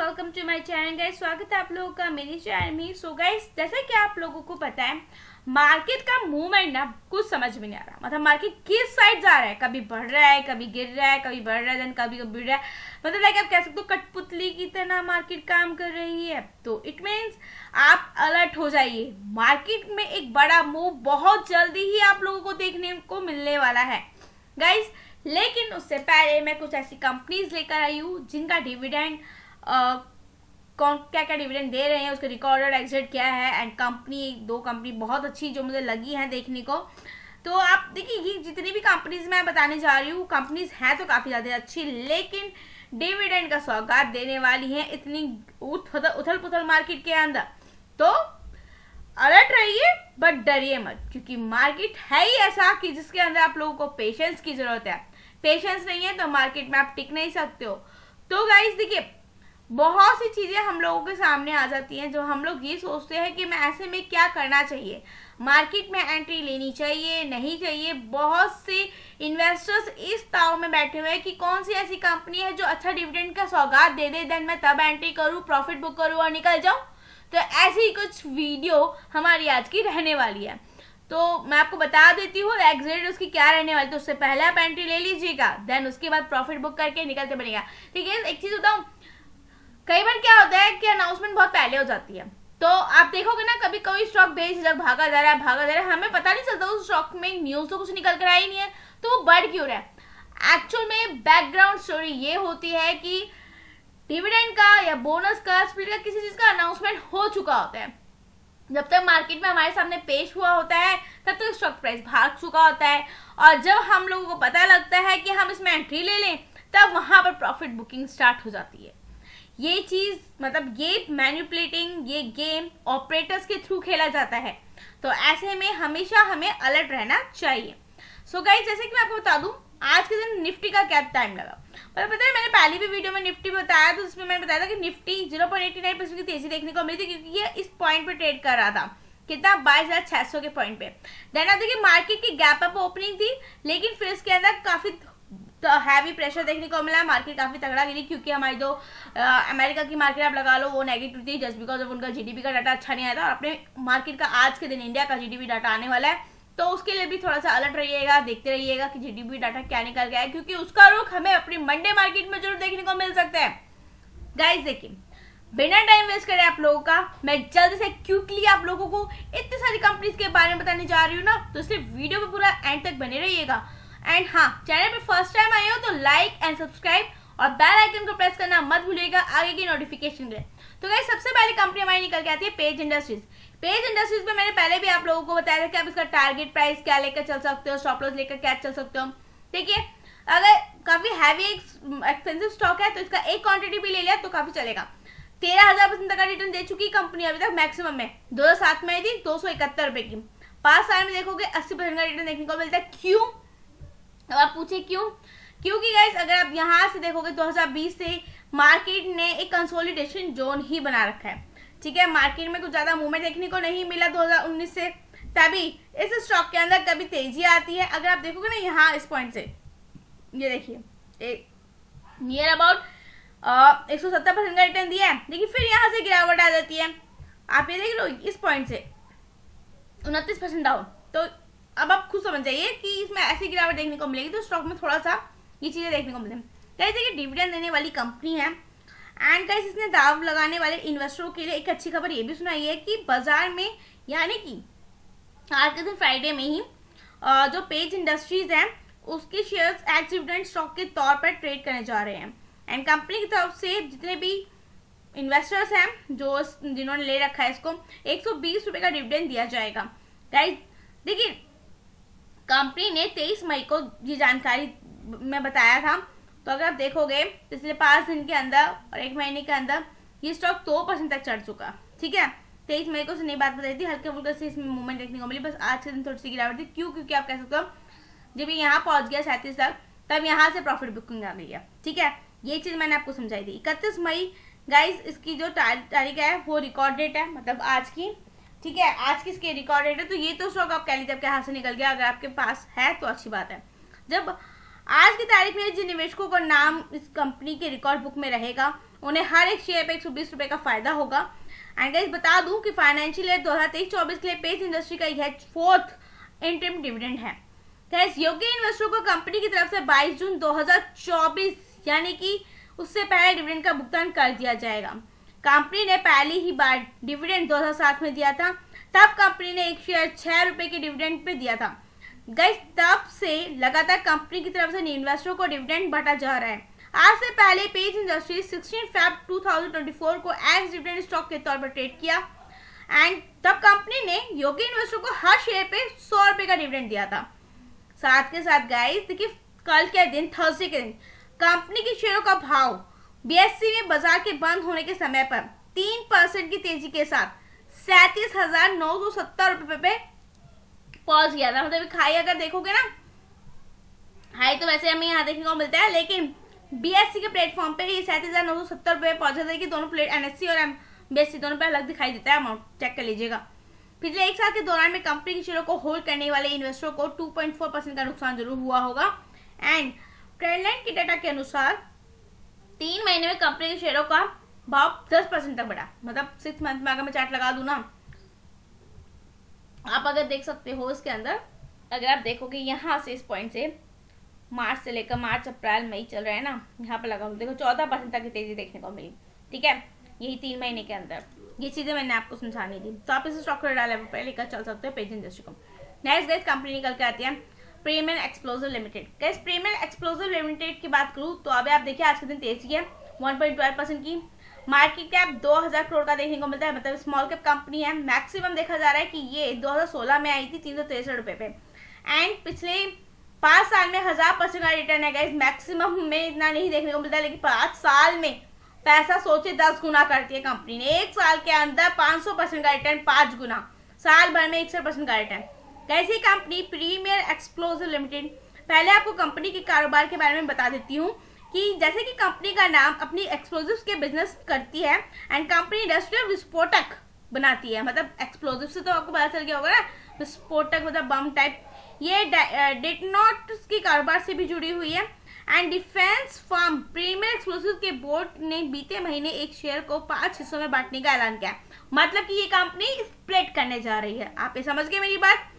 Welcome to my channel guys. स्वागत है आप लोगों का मेरी चैनल में। सो गाइस, जैसे कि आप लोगों को पता है मार्केट का मूवमेंट ना कुछ समझ में नहीं आ रहा। मतलब मार्केट किस साइड जा रहा है, कभी बढ़ रहा है, कभी गिर रहा है, कभी बढ़ रहा है, देन कभी गिर रहा है। मतलब लाइक आप कह सकते हो कठपुतली की तरह मार्केट काम कर रही है। तो इट मीन्स आप अलर्ट हो जाइए, मार्केट में एक बड़ा मूव बहुत जल्दी ही आप लोगों को देखने को मिलने वाला है गाइस। लेकिन उससे पहले मैं कुछ ऐसी कंपनीज लेकर आई हूँ जिनका डिविडेंड कौन क्या क्या डिविडेंड दे रहे हैं, उसका रिकॉर्डेड एग्जिट क्या है, एंड दो कंपनी बहुत अच्छी जो मुझे लगी है देखने को। तो आप देखिए ये जितनी भी कंपनीज मैं बताने जा रही हूँ, कंपनीज हैं तो काफी ज्यादा अच्छी, लेकिन डिविडेंड का सौगात देने वाली है इतनी उथल पुथल मार्केट के अंदर। तो अलर्ट रहिए बट डरिए मत, क्योंकि मार्केट है ही ऐसा कि जिसके अंदर आप लोगों को पेशेंस की जरूरत है। पेशेंस नहीं है तो मार्केट में आप टिक नहीं सकते हो। तो गाइस देखिए, बहुत सी चीजें हम लोगों के सामने आ जाती हैं जो हम लोग ये सोचते हैं कि मैं ऐसे में क्या करना चाहिए, मार्केट में एंट्री लेनी चाहिए नहीं चाहिए। बहुत से इन्वेस्टर्स इस ताव में बैठे हुए हैं कि कौन सी ऐसी कंपनी है जो अच्छा डिविडेंड का सौगात दे दे, देन मैं तब एंट्री करूं, प्रॉफिट बुक करूं और निकल जाऊं। तो ऐसी ही कुछ वीडियो हमारी आज की रहने वाली है। तो मैं आपको बता देती हूँ एग्जिट उसकी क्या रहने वाली। तो उससे पहले आप एंट्री ले लीजिएगा, देन उसके बाद प्रॉफिट बुक करके निकलते बनेगा। ठीक है, एक चीज बताऊं, कई बार क्या होता है कि अनाउंसमेंट बहुत पहले हो जाती है, तो आप देखोगे ना कभी कोई स्टॉक बेझिझक भागा जा रहा है, हमें पता नहीं चलता उस स्टॉक में न्यूज तो कुछ निकल कर आई नहीं है, तो वो बढ़ क्यों रहा है। एक्चुअल में बैकग्राउंड स्टोरी ये होती है कि डिविडेंड का या बोनस का स्प्लिट का किसी चीज का अनाउंसमेंट हो चुका होता है। जब तक मार्केट में हमारे सामने पेश हुआ होता है तब तक स्टॉक प्राइस भाग चुका होता है, और जब हम लोगों को पता लगता है कि हम इसमें एंट्री ले लें तब वहां पर प्रॉफिट बुकिंग स्टार्ट हो जाती है। ये चीज मतलब ये मैनिपुलेटिंग, ये गेम ऑपरेटर्स के थ्रू खेला जाता है। तो ऐसे में हमेशा हमें अलर्ट रहना चाहिए। सो गाइस, जैसे कि मैं आपको बता दूं आज के दिन निफ्टी का क्या टाइम लगा। पर पता है मैंने पहली भी वीडियो में निफ्टी बताया, तो उसमें मैंने बताया था कि निफ्टी 0.89% की तेजी देखने को मिली थी, क्योंकि ये इस पॉइंट पे ट्रेड कर रहा था, कितना 22,600 के पॉइंट पे। देन आप देखिए मार्केट की गैप अप ओपनिंग थी, लेकिन फिर इसके अंदर काफी हैवी प्रेशर देखने को मिला, मार्केट काफी तगड़ा गिरी, क्योंकि हमारी जो अमेरिका की मार्केट आप लगा लो वो नेगेटिव थी, जस्ट बिकॉज ऑफ उनका जीडीपी का डाटा अच्छा नहीं आया था। और अपने मार्केट का आज के दिन इंडिया का जीडीपी डाटा आने वाला है, तो उसके लिए भी थोड़ा सा अलर्ट रहिएगा, देखते रहिएगा कि जीडीपी डाटा क्या निकल गया है, क्योंकि उसका रुख हमें अपनी मंडे मार्केट में जरूर देखने को मिल सकता है। गाइस देखिए, बिना टाइम वेस्ट करे आप लोगों का मैं जल्दी से क्विकली आप लोगों को इतनी सारी कंपनीज के बारे में बताने जा रही हूँ ना, तो इसलिए वीडियो पे पूरा एंड तक बने रहिएगा। एंड हाँ, चैनल पे फर्स्ट टाइम आए हो तो लाइक एंड सब्सक्राइब और बेल आइकन को प्रेस करना मत भूलिएगा आगे की नोटिफिकेशन के लिए। तो गाइस, सबसे पहली कंपनी हमारी निकल के आती है पेज इंडस्ट्रीज। पेज इंडस्ट्रीज में मैंने पहले भी आप लोगों को बताया था कि आप इसका टारगेट प्राइस क्या लेकर चल सकते हो, स्टॉप लॉस लेकर क्या चल सकते हो। देखिए, अगर काफी हैवी एक्सपेंसिव स्टॉक है तो इसका एक क्वांटिटी भी ले लिया तो काफी चलेगा। 13,000% तक का रिटर्न दे चुकी कंपनी अभी तक मैक्सिमम में। 2007 में थी 271 रुपए की, 5 साल में देखोगे 80% का रिटर्न देखने को मिलता है। क्यों? अब आप पूछे क्यों? क्योंकि गाइस अगर आप यहाँ से देखोगे 2020 से मार्केट ने एक कंसोलिडेशन जोन ही बना रखा है। ठीक है, मार्केट में कुछ ज्यादा मूवमेंट देखने को नहीं मिला 2019 से, तभी इस स्टॉक के अंदर कभी तेजी आती है। अगर आप देखोगे ना यहाँ इस पॉइंट से, ये देखिए नियर अबाउट 170% का रिटर्न दिया है, लेकिन फिर यहाँ से गिरावट आ जाती है। आप ये देख लो इस पॉइंट से 29% डाउन। तो अब आप खुद समझ जाइए कि इसमें ऐसी गिरावट देखने को मिलेगी, तो स्टॉक में थोड़ा सा ये चीजें देखने को मिलेंगी। गाइस देखिए, डिविडेंड देने वाली कंपनी है, एंड गाइस इसने दाव लगाने वाले इन्वेस्टरों के लिए एक अच्छी खबर ये भी सुनाई है कि बाजार में, यानी कि आज के दिन फ्राइडे में ही जो पेज इंडस्ट्रीज है उसके शेयर्स एक्स डिविडेंड स्टॉक के तौर पर ट्रेड करने जा रहे हैं। एंड कंपनी की तरफ से जितने भी इन्वेस्टर्स हैं जिन्होंने ले रखा है इसको 120 रुपए का डिविडेंड दिया जाएगा। गाइस देखिए, कंपनी ने 23 मई को ये जानकारी मैं बताया था, तो अगर आप देखोगे पिछले 5 दिन के अंदर और 1 महीने के अंदर ये स्टॉक 2% तक चढ़ चुका। ठीक है, 23 मई को से नई बात बताई थी, हल्के फुल्के से इसमें मूवमेंट देखने को मिली, बस आज के दिन थोड़ी सी गिरावट थी। क्यों? क्योंकि आप कह सकते हो जब ये यहाँ पहुंच गया 37 तक, तब यहाँ से प्रॉफिट बुकिंग आ गई है। ठीक है, ये चीज मैंने आपको समझाई थी। 31 मई गाइस इसकी जो तारीख है वो रिकॉर्ड डेट है, मतलब आज की। ठीक है, आज की इसकी रिकॉर्ड डेट है, तो ये तो स्टॉक आप कह लीजिए आपके हाथ से निकल गया। अगर आपके पास है तो अच्छी बात है। जब आज की तारीख में जिन निवेशकों का नाम इस कंपनी के रिकॉर्ड बुक में रहेगा उन्हें हर एक शेयर पे 120 रुपए का फायदा होगा। एंड गाइस बता दूं कि फाइनेंशियल ईयर 2023-24 के लिए पेज इंडस्ट्री का यह 4th इंटरिम डिविडेंड है। गाइस योग्य इन्वेस्टरों को कंपनी की तरफ से 22 जून 2024 यानी कि उससे पहले डिविडेंड का भुगतान कर दिया जाएगा। कंपनी ने पहली ही बार डिविडेंड 2007 में दिया था, तब कंपनी ने एक शेयर 6 रुपए के डिविडेंड पे दिया था। गाइस तब से लगातार कंपनी की तरफ से इन्वेस्टरों को डिविडेंड बढ़ा जा रहा है। आज से पहले पेज इंडस्ट्री 16 फरवरी 2024 को एक्स डिविडेंड स्टॉक के तौर पर ट्रेड किया एंड तब कंपनी ने योग्य इन्वेस्टरों को हर शेयर पे 100 रुपए का डिविडेंड दिया था। साथ के साथ गाइस देखिए कल के दिन थर्सडे के दिन कंपनी के शेयरों का भाव बीएसई में बाजार के बंद होने के समय पर 3% की तेजी के साथ 37,970 रुपए पे पहुंच गया था। मतलब हाई अगर देखोगे ना, हाई तो वैसे हमें यहाँ देखने को मिलता है, लेकिन बीएसई के प्लेटफॉर्म पे ये 37,970 रुपए पहुंचा था कि दोनों प्लेट एनएससी और बीएसई दोनों पे अलग दिखाई देता है अमाउंट, चेक कर लीजिएगा। पिछले एक साल के दौरान में कंपनी के शेयरों को होल्ड करने वाले इन्वेस्टरों को 2.4% का नुकसान जरूर हुआ होगा। एंड ट्रेंडलाइन के डाटा के अनुसार 3 महीने में कंपनी के शेयरों का भाव 10% तक बढ़ा। मतलब 6 मंथ में अगर मैं चार्ट लगा दूं ना, आप अगर देख सकते हो इसके अंदर, अगर आप देखोगे यहाँ से इस पॉइंट से मार्च से लेकर मार्च अप्रैल मई चल रहा है ना, यहाँ पे लगा देखो 14% तक की तेजी देखने को मिली। ठीक है, यही 3 महीने के अंदर। ये चीजें मैंने आपको समझानी थी, तो आप इसे स्टॉक लेवल पर लेकर चल सकते हो पेज इंडस्ट्री को। नेक्स्ट गाइस कंपनी निकल के आती है premier explosive limited. Guys premier explosive limited की बात करूँ तो अभी आप देखिए आज के दिन तेजी है 1.12% की। मार्केट कैप 2000 करोड़ का देखने को मिलता है, मतलब स्मॉल कैप कंपनी है। मैक्सिमम देखा जा रहा है कि ये 2016 में आई थी 363 रुपए पे एंड पिछले 5 साल में 1000% का रिटर्न है गाइस। मैक्सिमम में इतना नहीं देखने को मिलता है, लेकिन 5 साल में पैसा सोचे 10 गुना करती है कंपनी ने। 1 साल के अंदर 500% का रिटर्न, 5 गुना, साल भर में 61% का रिटर्न। कैसी कंपनी प्रीमियर एक्सप्लोसिव लिमिटेड। पहले आपको कंपनी के कारोबार के बारे में बता देती हूँ कि जैसे कि कंपनी का नाम अपनी एक्सप्लोजिव्स के बिजनेस करती है एंड कंपनी इंडस्ट्रियल विस्फोटक बनाती है। मतलब एक्सप्लोजिव से तो आपको पता चल गया होगा ना, विस्फोटक मतलब बम टाइप। ये डेटोनेटर्स के कारोबार से भी जुड़ी हुई है and defence firm premier explosive के बोर्ड ने बीते महीने एक शेयर को 5 हिस्सों में बांटने का ऐलान किया। मतलब कि ये कंपनी स्प्लिट करने जा रही है। आप ये समझ गए मेरी बात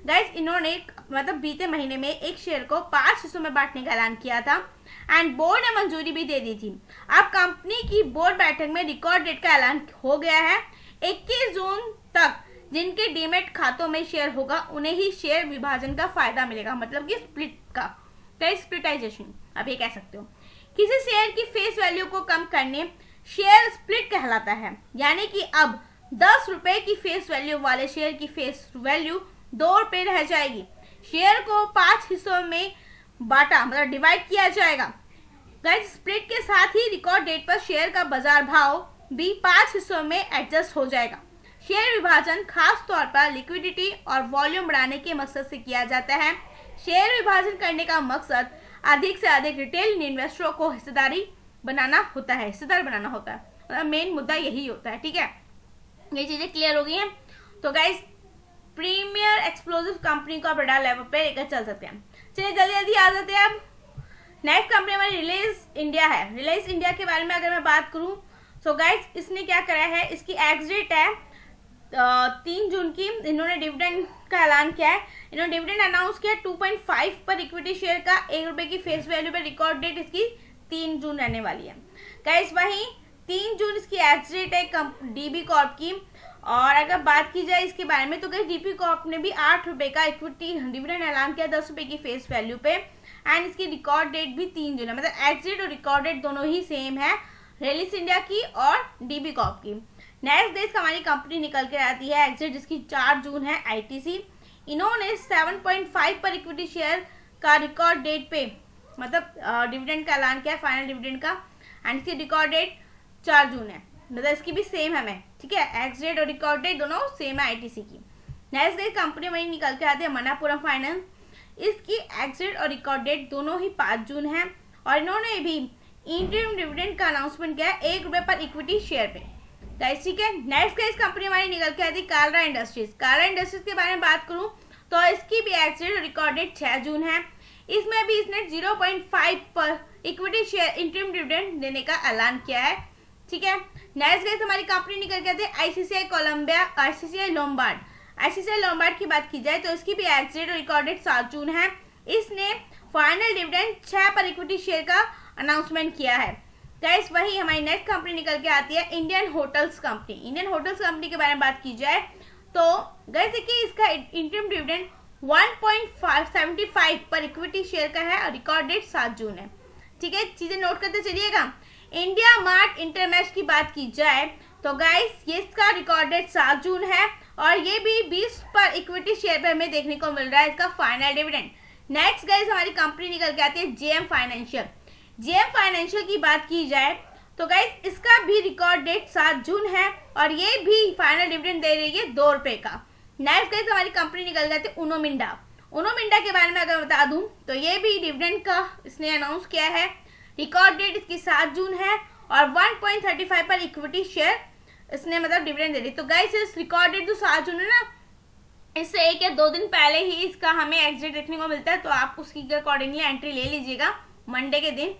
गाइस। इन्होंने मतलब बीते महीने में एक शेयर को 5 हिस्सों में बांटने का ऐलान किया था एंड बोर्ड ने मंजूरी भी दे दी थी। अब कंपनी की बोर्ड बैठक में रिकॉर्ड डेट का ऐलान हो गया है। 21 जून तक जिनके डीमेट खातों में शेयर होगा उन्हें ही शेयर विभाजन का फायदा मिलेगा। मतलब कि स्प्लिट का स्प्लिटाइजेशन आप ये कह सकते हो। किसी शेयर की फेस वैल्यू को कम करने शेयर स्प्लिट कहलाता है। यानी कि अब 10 रुपए की फेस वैल्यू वाले शेयर की फेस वैल्यू 2 रुपए रह जाएगी। शेयर को 5 हिस्सों में बांटा मतलब डिवाइड किया जाएगा। गाइस स्प्लिट के साथ ही रिकॉर्ड डेट पर शेयर का बाजार भाव भी 5 हिस्सों में एडजस्ट हो जाएगा। शेयर विभाजन खास तौर पर लिक्विडिटी और वॉल्यूम बढ़ाने के मकसद से किया जाता है। शेयर विभाजन करने का मकसद अधिक से अधिक रिटेल इन्वेस्टरों को हिस्सेदार बनाना होता है। मतलब मेन मुद्दा यही होता है। ठीक है, ये चीजें क्लियर हो गई हैं। तो गाइस प्रीमियर एक्सप्लोसिव कंपनी को आप बड़ा लेवल पे लेकर चल सकते हैं। चलिए जल्दी जल्दी आ जाते हैं। अब नेक्स्ट कंपनी हमारी रिलायंस इंडिया है। रिलायंस इंडिया के बारे में अगर मैं बात करूं तो गाइस इसने क्या करा है, इसकी एग्जिट है 3 जून की। इन्होंने डिविडेंड का ऐलान किया है। इन्होंने डिविडेंड अनाउंस किया 2.5 पर इक्विटी शेयर का 1 रुपए की फेस वैल्यू पर। रिकॉर्ड डेट इसकी 3 जून रहने वाली है गाइस। वहीं 3 जून इसकी एग्जिट है डीबी कॉर्प की। और अगर बात की जाए इसके बारे में तो गाइस डीबी कॉर्प ने भी 8 रुपए का इक्विटी डिविडेंड ऐलान किया 10 रुपए की फेस वैल्यू पे एंड इसकी रिकॉर्ड डेट भी 3 जून है। मतलब एग्जिट और रिकॉर्ड डेट दोनों ही सेम है, रिलायंस इंडिया की और डीबी कॉर्प की। नेक्स्ट डेज हमारी कंपनी निकल के आती है एग्जिट, जिसकी 4 जून है, आईटीसी। इन्होंने 7.5 पर इक्विटी शेयर का रिकॉर्ड डेट पे मतलब डिविडेंड का ऐलान किया फाइनल डिविडेंड का एंड इसकी रिकॉर्ड डेट 4 जून है। मतलब इसकी भी सेम है मैं, ठीक है, एग्जिट और रिकॉर्ड डेट दोनों सेम है आईटीसी की। नेक्स्ट डेज कंपनी हमारी निकल के आती है मनप्पुरम फाइनेंस। इसकी एग्जिट और रिकॉर्ड डेट दोनों ही 5 जून है और इन्होंने भी इंटरिम डिविडेंड का अनाउंसमेंट किया है 1 रुपए पर इक्विटी शेयर पे गाइस। ठीक है, नेक्स्ट गाइस कंपनी हमारी निकल के आती है कालरा इंडस्ट्रीज। कालरा इंडस्ट्रीज के बारे में बात करूं तो इसकी भी एग्जिट और रिकॉर्ड डेट 6 जून है। इसमें भी इसने 0.5 पर इक्विटी शेयर इंटरिम डिविडेंड देने का ऐलान किया है। ठीक है, नेक्स्ट गाइस हमारी कंपनी निकल के आते हैं ICICI Colombia, ICICI Lombard. ICICI Lombard की बात की जाए तो इसकी भी एक्सिट रिकॉर्ड डेट 7 जून है। इसने फाइनल डिविडेंड 6 पर इक्विटी शेयर का अनाउंसमेंट किया है। गाइस वही हमारी नेक्स्ट कंपनी निकल के आती है Indian hotels company. Indian hotels company के बारे में बात की जाए तो गाइस देखिए इसका इंटरिम डिविडेंड 1.75 पर इक्विटी शेयर का है और रिकॉर्ड डेट 7 जून है। ठीक है, चीजें नोट करते चलिएगा। इंडिया मार्ट इंटरमेश की बात की जाए तो गाइस ये इसका रिकॉर्ड डेट 7 जून है और ये भी 20 पर इक्विटी शेयर पे हमें देखने को मिल रहा है इसका फाइनल डिविडेंड। नेक्स्ट गाइस हमारी कंपनी निकल के आती है जेएम फाइनेंशियल। जेएम फाइनेंशियल की बात की जाए तो गाइस इसका भी रिकॉर्ड डेट 7 जून है और ये भी फाइनल डिविडेंड दे रही है 2 रुपए का। नेक्स्ट गाइस हमारी कंपनी निकल गई थी उनो मिंडा। उनो मिंडा के बारे में अगर बता दूं तो ये भी डिविडेंड का इसने अनाउंस किया है। रिकॉर्ड डेट इसकी 7 जून है और 1.35 पर इक्विटी शेयर इसने मतलब डिविडेंड दे रही। तो गाइस इस रिकॉर्ड डेट जो 7 जून है ना, इससे 1 या 2 दिन पहले ही इसका हमें एग्जिट देखने को मिलता है, तो आप उसकी अकॉर्डिंगली एंट्री ले लीजिएगा मंडे के दिन।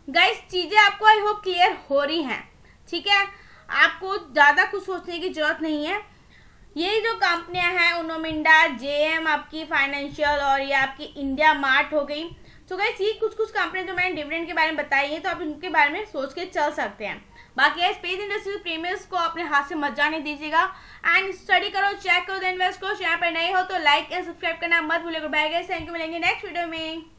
गाइस चीजें आपको आई होप क्लियर हो रही हैं। ठीक है, आपको ज्यादा कुछ सोचने की जरूरत नहीं है। ये जो कंपनियां हैं उनो मिंडा, जेएम आपकी फाइनेंशियल और ये आपकी इंडिया मार्ट हो गई। तो गाइस ये कुछ कंपनी जो मैंने डिविडेंड के बारे में बताई है, तो आप इनके बारे में सोच के चल सकते हैं। बाकी स्पेस इंडस्ट्री प्रीमियर्स को अपने हाथ से मत जाने दीजिएगा एंड स्टडी करो, चेक करो, इन्वेस्ट करो। चैनल पर नए हो तो लाइक एंड सब्सक्राइब करना मत भूलिएगा। बाय गाइस, थैंक यू, मिलेंगे नेक्स्ट वीडियो में।